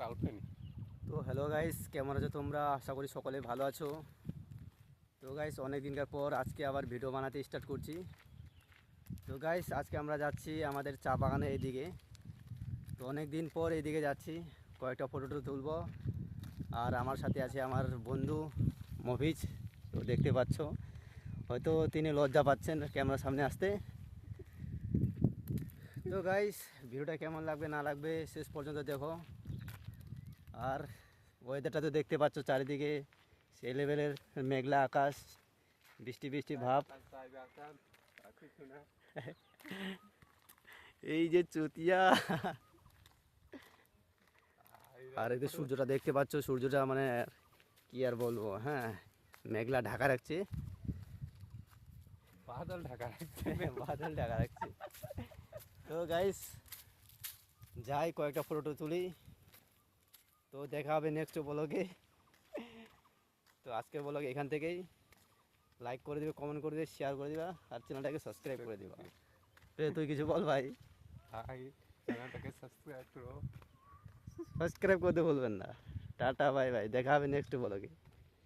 তো hello guys, কেমন আছো তোমরা? আশা করি সকলে ভালো আছো। তো গাইস, অনেক দিনকার পর আজকে আবার ভিডিও বানাতে স্টার্ট করছি। তো গাইস, আজকে আমরা যাচ্ছি আমাদের চা বাগানের এইদিকে। তো অনেক দিন পর এইদিকে যাচ্ছি, কয়েকটা ফটো তুলবো। আর আমার সাথে আছে আমার বন্ধু মফিজ। তো দেখতে পাচ্ছ, হয়তো তিনি লজ্জা পাচ্ছেন ক্যামেরার সামনে আসতে। তো গাইস, ভিডিওটা কেমন লাগবে না লাগবে শেষ পর্যন্ত দেখো। আর ওয়েদারটা তো দেখতে পাচ্ছ, চারিদিকে সেই লেভেলের মেঘলা আকাশ, বৃষ্টি বৃষ্টি ভাব। এই যে চুতিয়া। আর এই যে সূর্যটা দেখতে পাচ্ছ, সূর্যটা মানে কি আর বলবো, হ্যাঁ মেঘলা ঢাকা রাখছে, বাদল ঢাকা রাখছে। বাদল ঢাকা রাখছে। তো গাইস, যাই কয়েকটা ফটো তুলি। তো দেখা হবে নেক্সট ব্লগে। তো আজকের ব্লগ এখান থেকেই। লাইক করে দিবে, কমেন্ট করে দিবে, শেয়ার করে দিবা, আর চ্যানেলটাকে সাবস্ক্রাইব করে দিবা। তুই কিছু বল ভাই। ভাই চ্যানেলটাকে সাবস্ক্রাইব করো। সাবস্ক্রাইব করতে ভুলবেন না। টাটা বাই বাই, দেখা হবে নেক্সট ব্লগে।